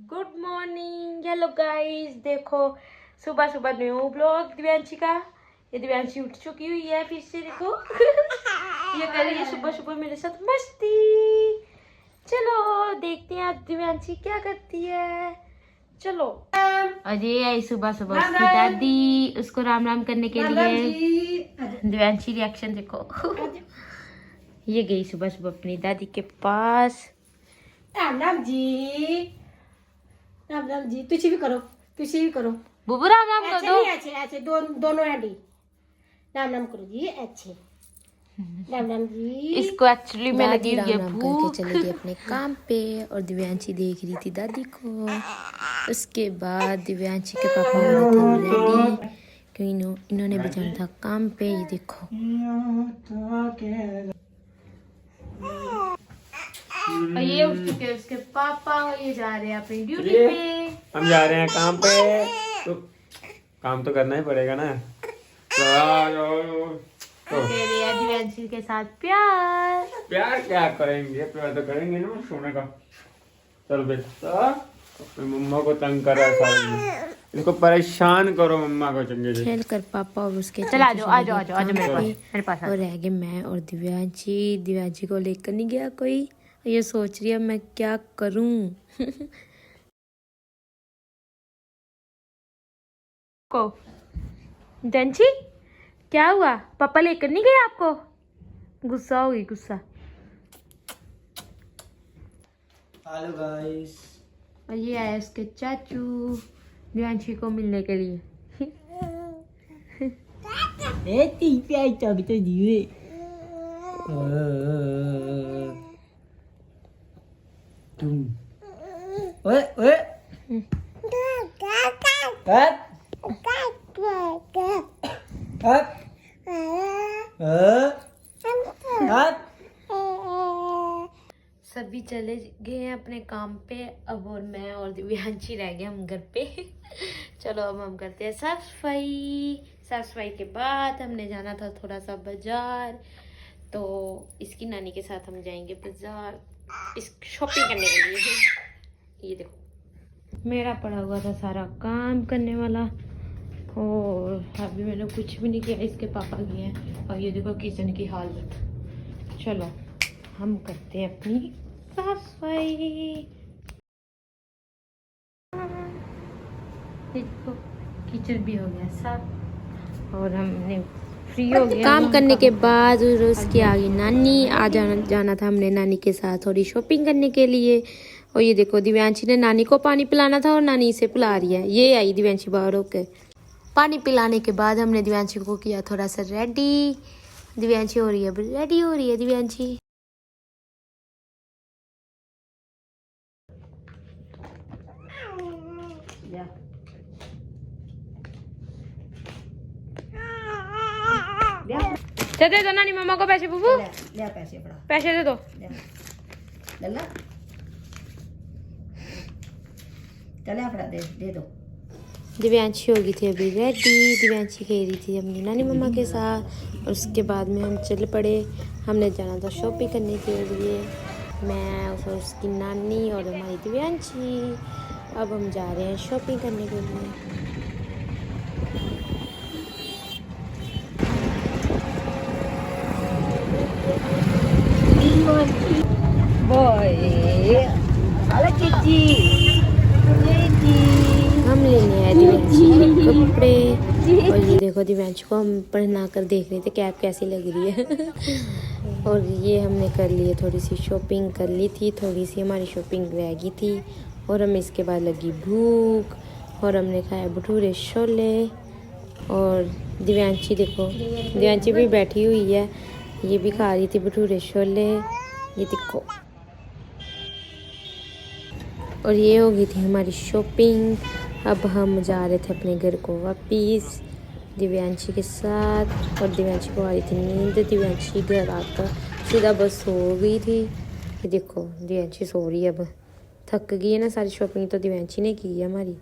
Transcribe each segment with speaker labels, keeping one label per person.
Speaker 1: Good morning, hello guys. देखो सुबह सुबह न्यू ब्लॉग दिव्यांशी का। ये दिव्यांशी उठ चुकी हुई है फिर से, देखो ये कर रही है सुबह सुबह मेरे साथ मस्ती। चलो देखते हैं आज दिव्यांशी क्या करती है। चलो। और ये आई सुबह सुबह उसकी दादी उसको राम राम करने के लिए। दिव्यांशी रिएक्शन देखो। ये गई सुबह सुबह अपनी दादी के पास।
Speaker 2: राम राम जी, राम राम जी। तुझे भी करो, तुझे भी करो।
Speaker 1: बुबू राम राम कर दो।
Speaker 2: ऐसे ऐसे दोनों एंडी राम राम करो जी। अच्छे राम राम जी।
Speaker 1: इसको एक्चुअली में लगी हुई है
Speaker 3: करके
Speaker 1: भूख।
Speaker 3: चली गई अपने काम पे और दिव्यांशी देख रही थी दादी को। उसके बाद दिव्यांशी के पापा हो रहे थे रेडी, क्योंकि इन्होंने भी जाना था काम पे। ये देखो
Speaker 1: और ये उठ चुके हैं उसके पापा और ये जा रहे हैं अपनी ड्यूटी पे।
Speaker 4: हम जा रहे हैं काम पे, तो काम तो करना ही पड़ेगा ना। तो
Speaker 1: दे रहे हैं दिव्यांशी के साथ प्यार।
Speaker 4: प्यार क्या करेंगे, प्यार तो करेंगे ना सोने का। चलो बेटा, अपनी मम्मा को तंग कर रहा है सारा दिन। इसको परेशान करो मम्मा को चंगे से।
Speaker 3: खेल कर पापा और उसके
Speaker 1: चल आ जाओ आ जाओ आ जाओ आ जाओ मेरे पास
Speaker 3: और रह गए मैं और दिव्यांशी। दिव्यांशी को लेकर नहीं गया कोई। ये सोच रही है मैं क्या करूं।
Speaker 1: को दिव्यांशी क्या हुआ, पापा लेकर नहीं गए आपको? गुस्सा हो गई, गुस्सा।
Speaker 5: Hello guys.
Speaker 1: और ये आया उसके चाचू दिव्यांशी को मिलने के लिए।
Speaker 5: तो दिए तुम ओए ओए
Speaker 3: सभी चले गए हैं अपने काम पे अब, और मैं और दिव्यांशी रह गए हम घर पे। चलो अब हम करते हैं साफ सफाई। साफ सफाई के बाद हमने जाना था थोड़ा सा बाजार, तो इसकी नानी के साथ हम जाएंगे बाजार इस शॉपिंग करने के लिए। ये देखो मेरा पड़ा हुआ था सारा काम करने वाला, और अभी मैंने कुछ भी नहीं किया। इसके पापा गए हैं और ये देखो किचन की हालत। चलो हम करते हैं अपनी साफ सफाई। देखो किचन भी हो गया साफ और हमने फ्री हो गया काम करने के बाद। उसकी आ गई नानी। आ जाना था हमने नानी के साथ थोड़ी शॉपिंग करने के लिए। और ये देखो दिव्यांशी ने नानी को पानी पिलाना था और नानी इसे पिला रही है। ये आई दिव्यांशी बाहर होकर। पानी पिलाने के बाद हमने दिव्यांशी को किया थोड़ा सा रेडी। दिव्यांशी हो रही है रेडी, हो रही है दिव्यांशी।
Speaker 1: चल दे दो नानी मम्मा को पैसे। बुबू
Speaker 2: ले पैसे पड़ा,
Speaker 1: पैसे दे दो।
Speaker 2: लल्ला चले अपना दे दो।
Speaker 3: दिव्यांशी हो गई थी अभी रेडी। दिव्यांशी खेल रही थी अपनी नानी मम्मा के साथ और उसके बाद में हम चल पड़े। हमने जाना था शॉपिंग करने के लिए, मैं और उसकी नानी और हमारी दिव्यांशी। अब हम जा रहे हैं शॉपिंग करने के लिए। हम लेने आए दिव्यांशी के कपड़े और ये देखो दिव्यांशी को हम पहना कर देख रहे थे कैप कैसी लग रही है। और ये हमने कर लिए, थोड़ी सी शॉपिंग कर ली थी, थोड़ी सी हमारी शॉपिंग रह गई थी। और हमें इसके बाद लगी भूख और हमने खाया भटूरे छोले। और दिव्यांशी देखो, दिव्यांशी भी बैठी हुई है, ये भी खा रही थी भटूरे छोले। ये देखो, और ये हो गई थी हमारी शॉपिंग। अब हम जा रहे थे अपने घर को वापिस दिव्यांशी के साथ। और दिव्यांशी को आ रही थी नींद। दिव्यांशी घर आकर सीधा बस सो गई थी। ये देखो दिव्यांशी सो रही है, अब थक गई है ना। सारी शॉपिंग तो दिव्यांशी ने की है हमारी।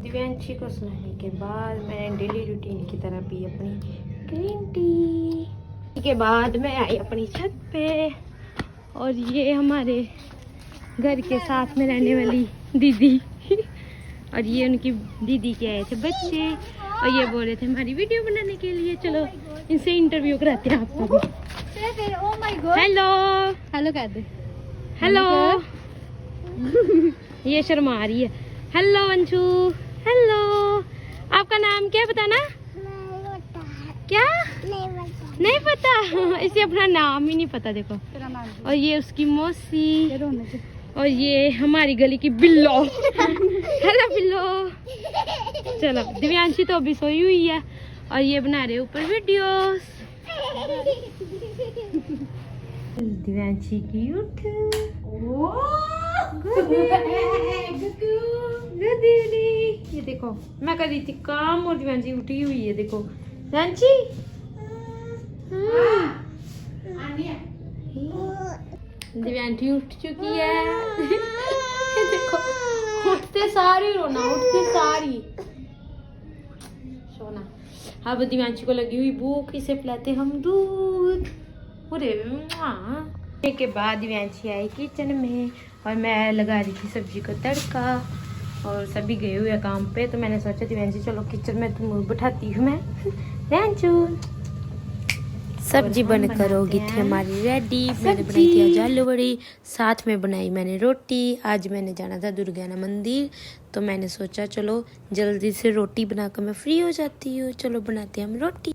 Speaker 3: दिव्यांशी को सुलाने के बाद मैंने डेली रूटीन की तरह पी अपनी ग्रीन टी। के बाद मैं आई अपनी छत पे और ये हमारे घर के साथ में रहने वाली दीदी और ये उनकी दीदी के आए थे बच्चे और ये बोल रहे थे हमारी वीडियो बनाने के लिए। चलो इनसे इंटरव्यू कराते हैं आपको भी। हेलो
Speaker 2: हेलो कह दे।
Speaker 3: हेलो ये शर्मा रही है। हेलो अंशु। हेलो आपका नाम क्या है बताना? क्या नहीं पता इसे अपना नाम ही नहीं पता देखो। और ये उसकी मौसी और ये हमारी गली की बिल्लो। हेलो बिल्लो। चलो दिव्यांशी तो अभी सोई हुई है और ये बना रहे ऊपर वीडियोस। दिव्यांशी की उठ ये देखो मैं कर रही थी काम और दिव्यांशी उठी हुई है। देखो दिव्यांशी दिव्यांशी उठ चुकी है। देखो उठते सारी रोना, उठते सारी सोना। अब दिव्यांशी को लगी हुई भूख, इसे पिलाते हम दूध। अरे के बाद दिव्यांशी आई किचन में और मैं लगा रही थी सब्जी को तड़का और सभी गए हुए काम पे, तो मैंने सोचा दिव्यांशी चलो किचन में तुम बैठाती हूँ मैं। दिव्यांशु सब्जी बनकर होगी थी हमारी रेडी। मैंने बनाई थी आज आलू बड़ी, साथ में बनाई मैंने रोटी। आज मैंने जाना था दुर्गाना मंदिर तो मैंने सोचा चलो जल्दी से रोटी बनाकर मैं फ्री हो जाती हूँ। चलो बनाते हैं हम रोटी।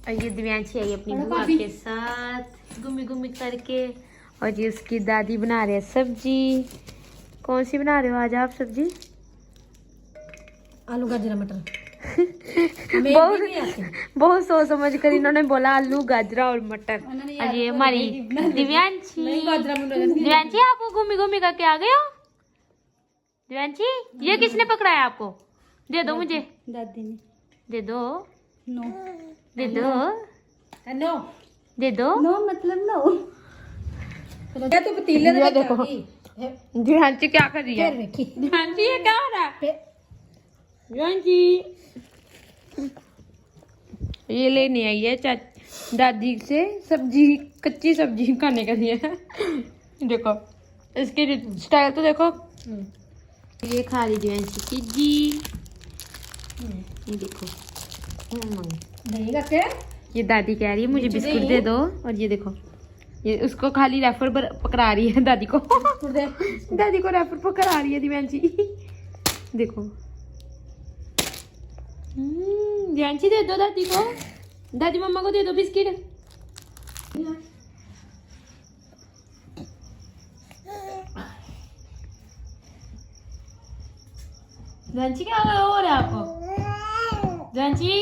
Speaker 3: और ये दिव्यांशी आई अपनी बुआ के साथ घूमी घूमी करके और ये उसकी दादी बना रहे हैं सब्जी। कौन सी बना रहे हो आज आप सब्जी?
Speaker 2: आलू गाजर मटर।
Speaker 3: बहुत सोच समझ कर इन्होंने बोला आलू गाजरा और मटर। और ये हमारी दिव्यांशी। दिव्यांशी आप घूमी घूमी करके आ गए हो? दिव्यांशी ये किसने पकड़ाया आपको? दे दो मुझे।
Speaker 2: दादी ने।
Speaker 3: दे दो।
Speaker 2: नो
Speaker 3: दे दो।
Speaker 2: नो
Speaker 3: दे दो।
Speaker 2: नो मतलब नो। चलो तू पतीले में
Speaker 3: देखो दिव्यांशी क्या कर रही है। दिव्यांशी ये क्या हो रहा है? दिव्यांशी ये लेने आई है दादी से सब्जी, कच्ची सब्जी खाने के लिए। देखो इसकी स्टाइल तो देखो। ये खा रही दिव्यांशी की जी। ये देखो
Speaker 2: नहीं रखे।
Speaker 3: ये दादी कह रही है मुझे बिस्कुट दे दो और ये देखो ये उसको खाली रेफर पकड़ा रही है दादी को। दादी को रेफर पकड़ा रही है दिव्यांशी। देखो दिव्यांशी दे दो दादी को, दादी मम्मा को दे दो बिस्किट। दिव्यांशी क्या हो रहा है आपको? दिव्यांशी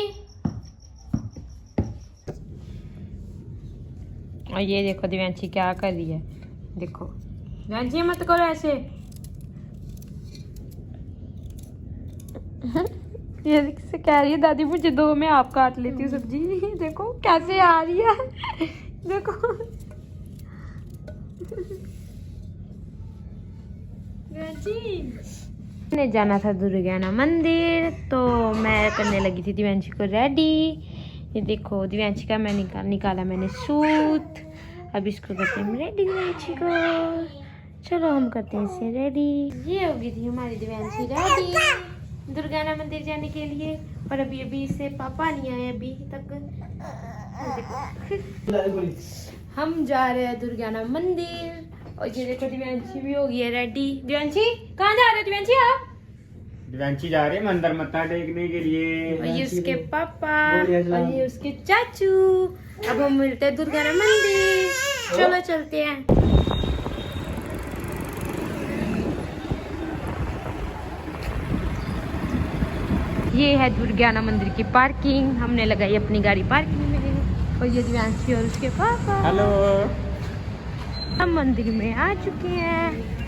Speaker 3: और ये देखो दिव्यांशी क्या कर रही है। देखो दिव्यांशी मत करो ऐसे। ये से कह रही है दादी मुझे दो, मैं आप काट लेती हूँ सब्जी। देखो कैसे आ रही है। देखो मैंने जाना था दुर्गाना मंदिर तो मैं करने लगी थी दिव्यांशी को रेडी। ये देखो दिव्यांशी का मैं निकाला मैंने सूट। अब इसको करते हैं रेडी दिव्यांशी को। चलो हम करते हैं इसे रेडी। ये होगी थी हमारी दिव्यांशी रेडी दुर्गाना मंदिर जाने के लिए। और अभी से पापा नहीं आए अभी तक। हम जा रहे हैं दुर्गाना मंदिर और ये देखो दिव्यांशी भी हो गई है रेडी। दिव्यांशी कहाँ जा रहे हो दिव्यांशी आप?
Speaker 4: दिव्यांशी जा रहे हैं मंदिर मत्था टेकने के लिए।
Speaker 3: और ये उसके पापा और ये उसके चाचू। अब हम मिलते हैं दुर्गाना मंदिर। चलो चलते हैं। ये है दुर्गाना मंदिर की पार्किंग। हमने लगाई अपनी गाड़ी पार्किंग में। और ये दिव्यांशी और उसके पापा।
Speaker 4: हेलो
Speaker 3: हम मंदिर में आ चुके हैं।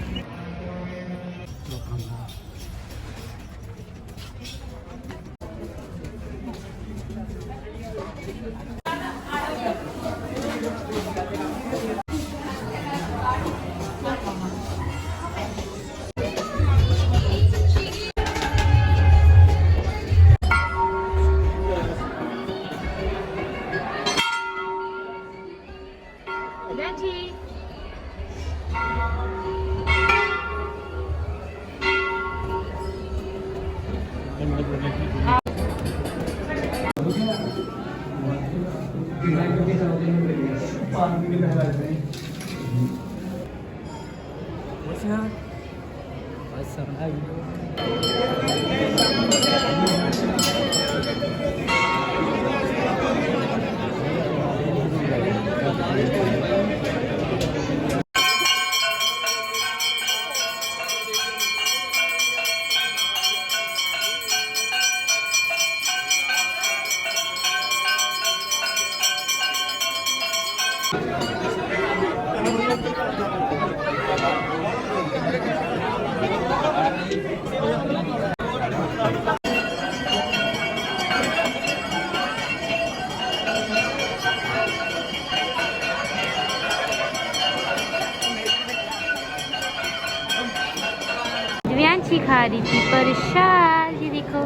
Speaker 3: दिव्यांशी खा रही थी प्रसाद, ये देखो।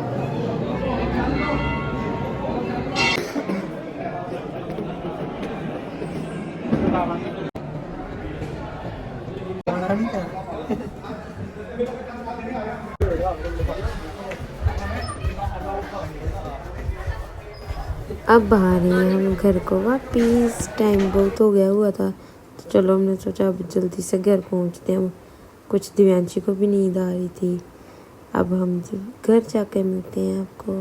Speaker 3: अब आ रहे हैं हम घर को वापिस। टाइम बहुत हो गया हुआ था, तो चलो हमने सोचा अब जल्दी से घर पहुंचते हैं। कुछ दिव्यांशी को भी नींद आ रही थी। अब हम घर जाकर मिलते हैं आपको।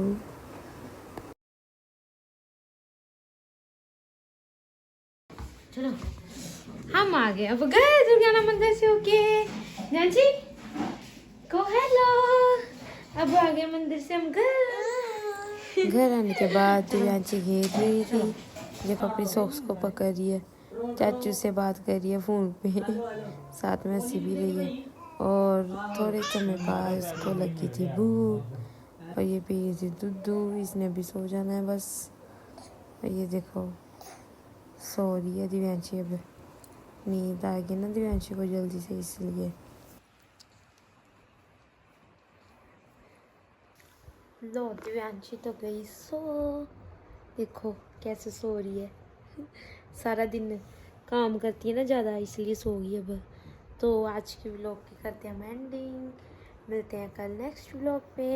Speaker 3: चलो हम आ गए अब घर दुर्गाना मंदिर से होके। दिव्यांशी को हेलो। अब आ गए मंदिर से हम घर आने के बाद दिव्यांशी खेल रही थी, जब अपनी सॉक्स को पकड़ रही है, चाचू से बात कर रही है फ़ोन पे, साथ में हंसी भी रही है। और थोड़े समय बाद उसको लगी थी भूख और ये पी रही थी दूध। इसने भी सो जाना है बस। और ये देखो सो रही है दिव्यांशी। अब नींद आ गई ना दिव्यांशी को जल्दी से, इसलिए। लो दिव्यांशी तो गई सो। देखो कैसे सो रही है। सारा दिन काम करती है ना ज़्यादा, इसलिए सो गई अब। तो आज के व्लॉग की करते हैं हम एंडिंग। मिलते हैं कल नेक्स्ट व्लॉग पे।